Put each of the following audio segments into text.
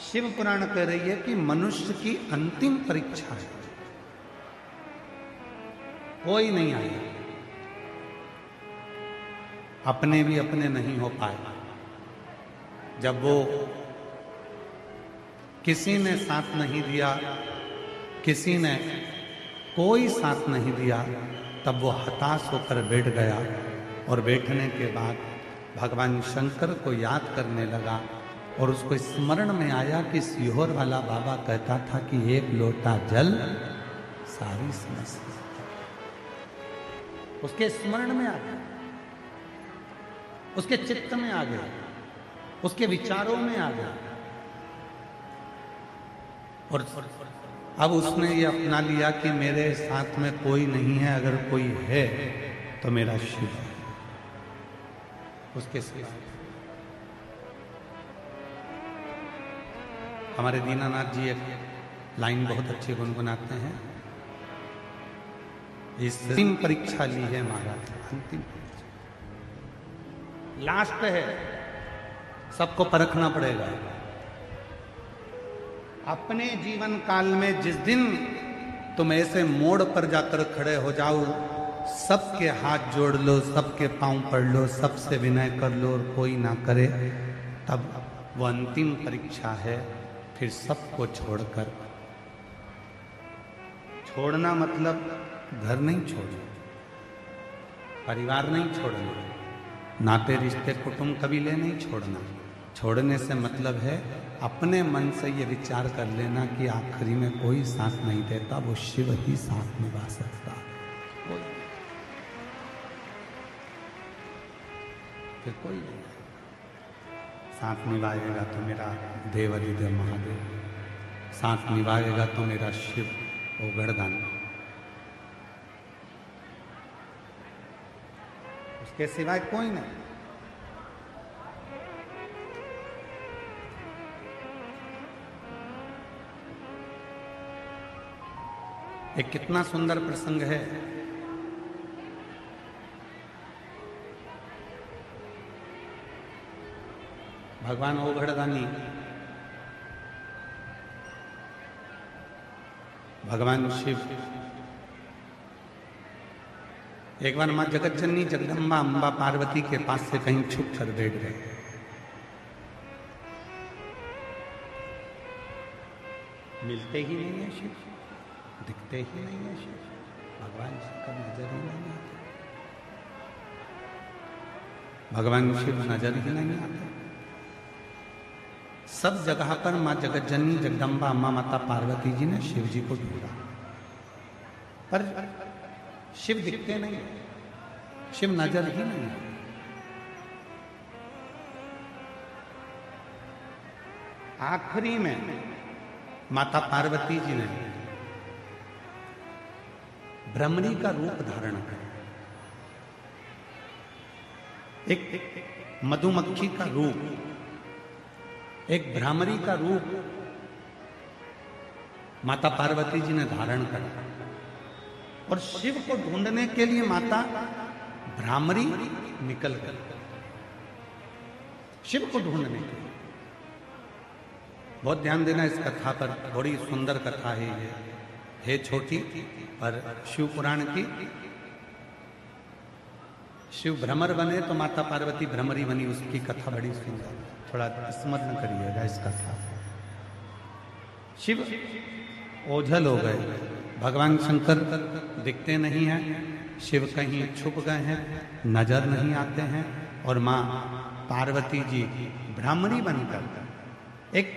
शिव पुराण कह रही है कि मनुष्य की अंतिम परीक्षा है, कोई नहीं आया, अपने भी अपने नहीं हो पाए। जब वो किसी ने साथ नहीं दिया, किसी ने कोई साथ नहीं दिया, तब वो हताश होकर बैठ गया और बैठने के बाद भगवान शंकर को याद करने लगा और उसको स्मरण में आया कि सीहोर वाला बाबा कहता था कि एक लोटा जल सारी समस्या। उसके स्मरण में आ गया, उसके चित्त में आ गया, उसके विचारों में आ गया और अब उसने ये अपना लिया कि मेरे साथ में कोई नहीं है, अगर कोई है तो मेरा शिव है, उसके सिवा। हमारे दीनानाथ जी एक लाइन बहुत अच्छी गुनगुनाते हैं, इस अंतिम परीक्षा ली है महाराज, अंतिम परीक्षा लास्ट है, सबको परखना पड़ेगा। अपने जीवन काल में जिस दिन तुम ऐसे मोड़ पर जाकर खड़े हो जाओ, सबके हाथ जोड़ लो, सबके पांव पड़ लो, सबसे विनय कर लो और कोई ना करे, तब वो अंतिम परीक्षा है। फिर सबको छोड़कर, छोड़ना मतलब घर नहीं छोड़ना, परिवार नहीं छोड़ना, नाते रिश्ते कुटुंब कबीले नहीं छोड़ना। छोड़ने से मतलब है अपने मन से ये विचार कर लेना कि आखिरी में कोई साथ नहीं देता, वो शिव ही साथ निभा सकता है, फिर कोई नहीं। साथ निभाएगा तो मेरा देव अधिदेव महादेव, साथ निभाएगा तो मेरा शिव ओ गढ़दान, उसके सिवाय कोई नहीं। एक कितना सुंदर प्रसंग है, भगवान ओघड़दानी, भगवान शिव एक बार मां जगतजननी जगदम्बा अंबा पार्वती के पास से कहीं छुप कर बैठ गए। मिलते ही नहीं है शिव, दिखते ही नहीं है शिव, भगवान शिव का नजर ही नहीं आता, भगवान शिव नजर ही नहीं आते। सब जगह पर मां जगतजननी जगदम्बा अम्मा माता पार्वती जी ने शिव जी को ढूंढा, पर शिव दिखते नहीं, शिव नजर ही नहीं। आखिरी में माता पार्वती जी ने भ्रमरी का रूप धारण किया, एक मधुमक्खी का रूप, एक भ्रामरी का रूप माता पार्वती जी ने धारण करा और शिव को ढूंढने के लिए माता भ्रामरी निकल गई, शिव को ढूंढने के लिए। बहुत ध्यान देना इस कथा पर, बड़ी सुंदर कथा है ये, है छोटी पर शिव पुराण की। शिव भ्रमर बने तो माता पार्वती भ्रमरी बनी, उसकी कथा बड़ी सुंदर, थोड़ा स्मरण करिएगा इस कथा। शिव ओझल हो गए, भगवान शंकर दिखते नहीं हैं, शिव कहीं छुप गए हैं, नजर नहीं आते हैं, और मां पार्वती जी भ्रामरी बनकर एक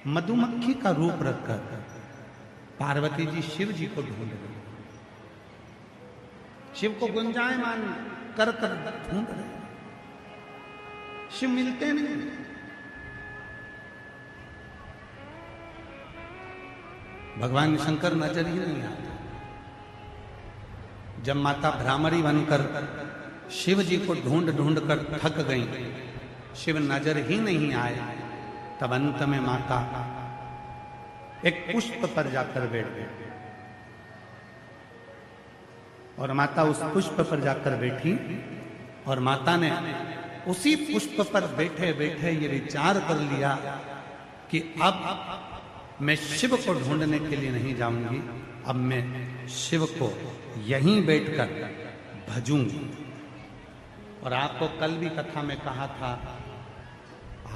मधुमक्खी का रूप रखकर पार्वती जी शिव जी को ढूंढ रहे, शिव को गुंजायमान कर कर ढूंढ रहे, शिव मिलते नहीं। भगवान शंकर नजर ही नहीं आते। जब माता भ्रामरी बनकर शिव जी को ढूंढ ढूंढ कर थक गई, शिव नजर ही नहीं आए, तब अंत में माता एक पुष्प पर जाकर बैठ गई और माता उस पुष्प पर जाकर बैठी और माता ने उसी पुष्प पर बैठे बैठे ये विचार कर लिया कि अब मैं शिव को ढूंढने के लिए नहीं जाऊंगी, अब मैं शिव को यहीं बैठकर भजूंगी। और आपको कल भी कथा में कहा था,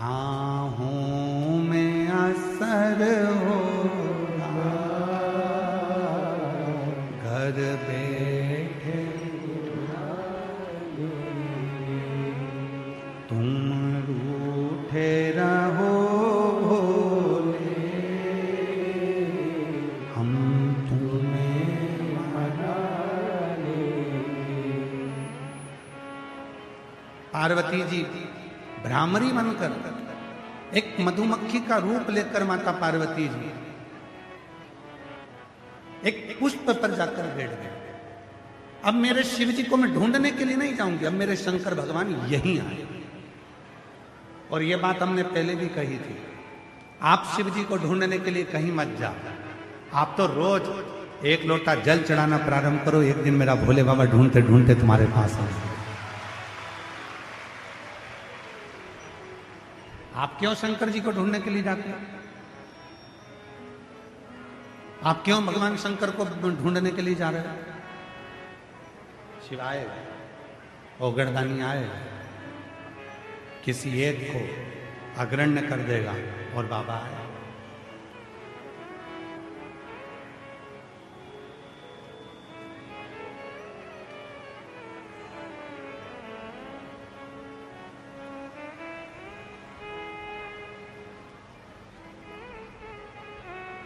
आहूं में असर हो घर बैठे तुम रूठे रहो भोले, हम तुम्हें मना लेंगे। पार्वती जी भ्रामरी बनकर एक मधुमक्खी का रूप लेकर माता पार्वती जी एक पुष्प पर जाकर बैठ गए। अब मेरे शिव जी को मैं ढूंढने के लिए नहीं जाऊंगी, अब मेरे शंकर भगवान यहीं आए। और ये बात हमने पहले भी कही थी, आप शिव जी को ढूंढने के लिए कहीं मत जाओ, आप तो रोज एक लोटा जल चढ़ाना प्रारंभ करो, एक दिन मेरा भोले बाबा ढूंढते ढूंढते तुम्हारे पास आए। आप क्यों शंकर जी को ढूंढने के लिए जाते हैं? आप क्यों भगवान शंकर को ढूंढने के लिए जा रहे हो? शिव आए, ओगरदानी आए, किसी एक को अग्रण्य कर देगा और बाबा आए।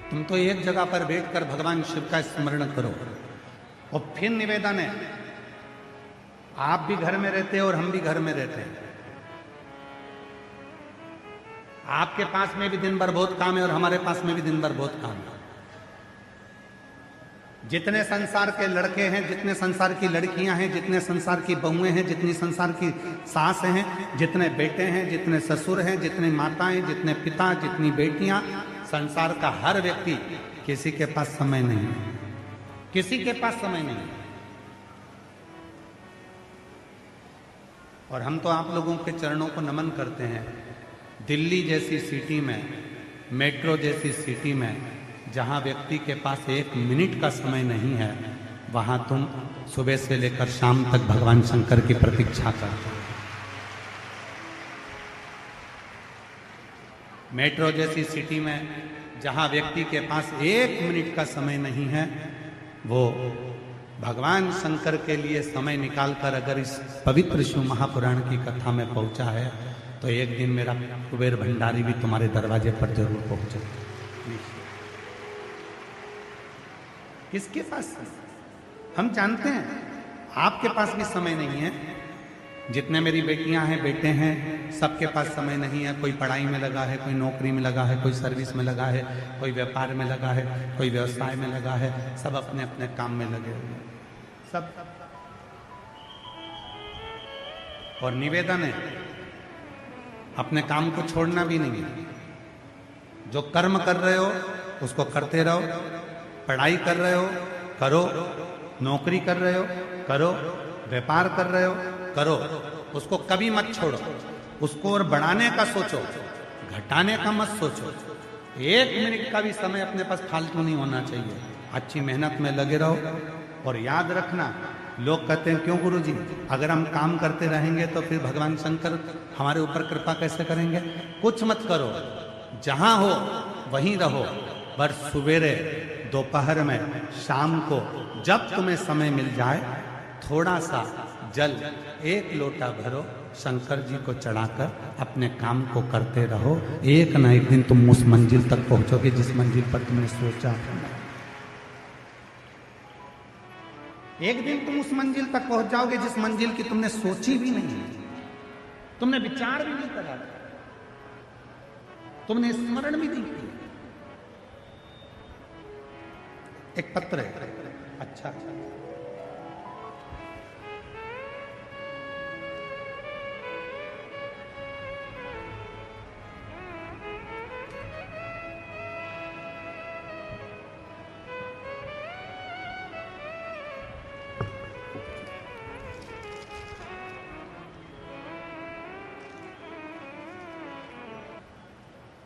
तुम तो एक जगह पर बैठकर भगवान शिव का स्मरण करो। और फिर निवेदन है, आप भी घर में रहते हैं और हम भी घर में रहते हैं, आपके पास में भी दिन भर बहुत काम है और हमारे पास में भी दिन भर बहुत काम है। जितने संसार के लड़के हैं, जितने संसार की लड़कियां हैं, जितने संसार की बहुएं हैं, जितनी संसार की सास हैं, जितने बेटे हैं, जितने ससुर हैं, जितने माताएं, जितने पिता, जितनी बेटियां, संसार का हर व्यक्ति, किसी के पास समय नहीं है, किसी के पास समय नहीं है। और हम तो आप लोगों के चरणों को नमन करते हैं। दिल्ली जैसी सिटी में, मेट्रो जैसी सिटी में, जहां व्यक्ति के पास एक मिनट का समय नहीं है, वहां तुम सुबह से लेकर शाम तक भगवान शंकर की प्रतीक्षा करते हो। मेट्रो जैसी सिटी में जहां व्यक्ति के पास एक मिनट का समय नहीं है, वो भगवान शंकर के लिए समय निकालकर अगर इस पवित्र शिव महापुराण की कथा में पहुंचा है, तो एक दिन मेरा कुबेर भंडारी भी तुम्हारे दरवाजे पर जरूर पहुंचे। किसके पास? हम जानते हैं आपके पास भी समय नहीं है, जितने मेरी बेटियां हैं, बेटे हैं, सबके पास समय नहीं है। कोई पढ़ाई में लगा है, कोई नौकरी में लगा है, कोई सर्विस में लगा है, कोई व्यापार में लगा है, कोई व्यवसाय में लगा है, सब अपने अपने काम में लगे हुए हैं सब। और निवेदन है, अपने काम को छोड़ना भी नहीं है। जो कर्म कर रहे हो उसको करते रहो, पढ़ाई कर रहे हो करो, नौकरी कर रहे हो करो, व्यापार कर रहे हो करो, उसको कभी मत छोड़ो, उसको और बढ़ाने का सोचो, घटाने का मत सोचो। एक मिनट का भी समय अपने पास फालतू नहीं होना चाहिए। अच्छी मेहनत में लगे रहो। और याद रखना, लोग कहते हैं क्यों गुरुजी, अगर हम काम करते रहेंगे तो फिर भगवान शंकर हमारे ऊपर कृपा कैसे करेंगे? कुछ मत करो, जहां हो वहीं रहो, पर सुबेरे, दोपहर में, शाम को, जब तुम्हें समय मिल जाए, थोड़ा सा जल, एक लोटा भरो, शंकर जी को चढ़ाकर अपने काम को करते रहो। एक ना एक दिन तुम उस मंजिल तक पहुंचोगे जिस मंजिल पर तुमने सोचा। एक दिन तुम उस मंजिल तक पहुंच जाओगे जिस मंजिल की तुमने सोची भी नहीं, तुमने विचार भी नहीं करा, तुमने स्मरण भी नहीं किया। एक पत्र है, अच्छा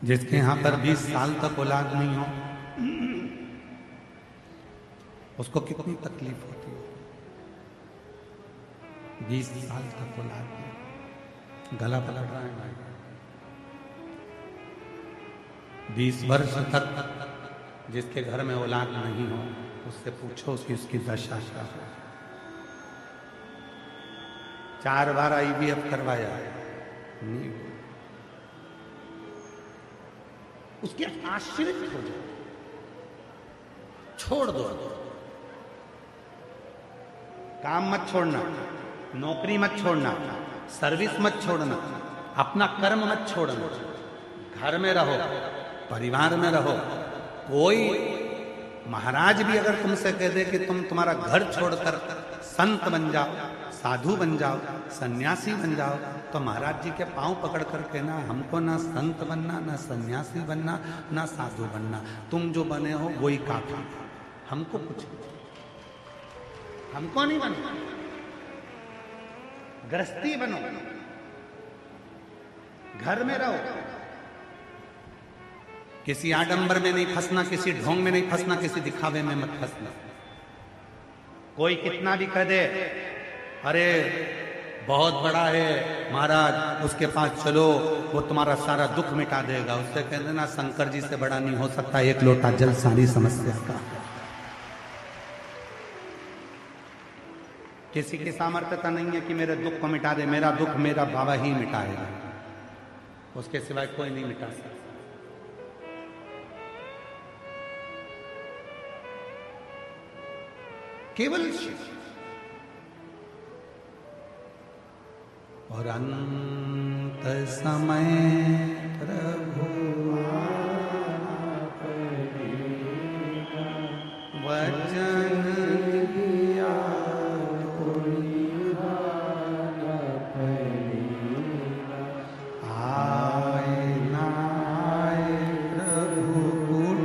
जिसके यहां पर 20 साल तक औलाद नहीं हो, उसको कितनी तकलीफ होती है। 20 साल तक औलाद नहीं, गला पलट रहा है भाई। 20 वर्ष तक जिसके घर में औलाद नहीं हो, उससे पूछो उसकी दशा क्या है। 4 बार IVF करवाया नहीं, उसके आश्रित हो जाओ, छोड़ दो। काम मत छोड़ना, नौकरी मत छोड़ना, सर्विस मत छोड़ना, अपना कर्म मत छोड़ना, घर में रहो, परिवार में रहो। कोई महाराज भी अगर तुमसे कह दे कि तुम्हारा घर छोड़कर संत बन जाओ, साधु बन जाओ, सन्यासी बन जाओ, तो महाराज जी के पांव पकड़ कर कहना हमको ना संत बनना, ना सन्यासी बनना, ना साधु बनना, तुम जो बने हो वही काफी, हमको कुछ हमको नहीं बनना। गृहस्थी बनो, घर में रहो, किसी आडंबर में नहीं फंसना, किसी ढोंग में नहीं फंसना, किसी दिखावे में मत फंसना। कोई कितना भी कह दे अरे बहुत बड़ा है महाराज, उसके पास चलो वो तुम्हारा सारा दुख मिटा देगा, उससे कह देना शंकर जी से बड़ा नहीं हो सकता एक लोटा जल सारी समस्या का। किसी की सामर्थ्यता नहीं है कि मेरे दुख को मिटा दे, मेरा दुख मेरा बाबा ही मिटाएगा, उसके सिवाय कोई नहीं मिटा सकता। केवल शिव। और अंत समय प्रभु वचन दिया, आए ना आए प्रभु गुण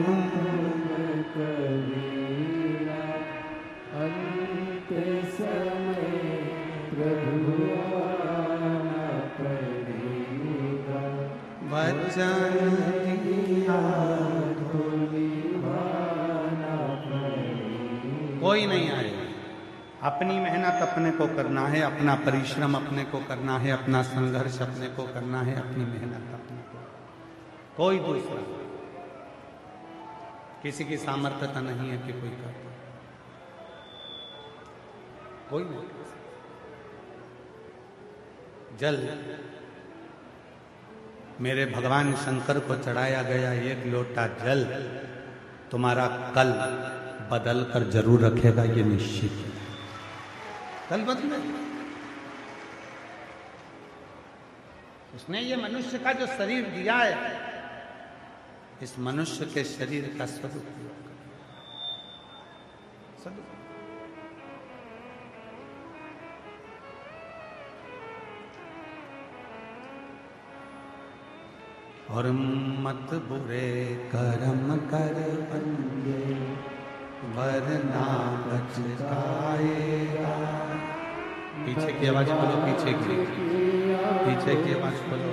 कबीरा, अंत समय प्रभु वचन दिया कोई नहीं आएगा। अपनी मेहनत अपने को करना है, अपना परिश्रम अपने को करना है, अपना संघर्ष अपने को करना है, अपनी मेहनत अपने को, कोई दूसरा किसी की सामर्थ्यता नहीं है कि कोई करता, कोई नहीं। जल मेरे भगवान शंकर को चढ़ाया गया एक लोटा जल तुम्हारा कल बदल कर जरूर रखेगा, ये निश्चित है। कल बदलेगा। उसने ये मनुष्य का जो शरीर दिया है, इस मनुष्य के शरीर का सदुपयोग और मत बुरे कर्म कर बंदे वरना बच जाएगा। पीछे की आवाज खोलो, पीछे की आवाज खोलो।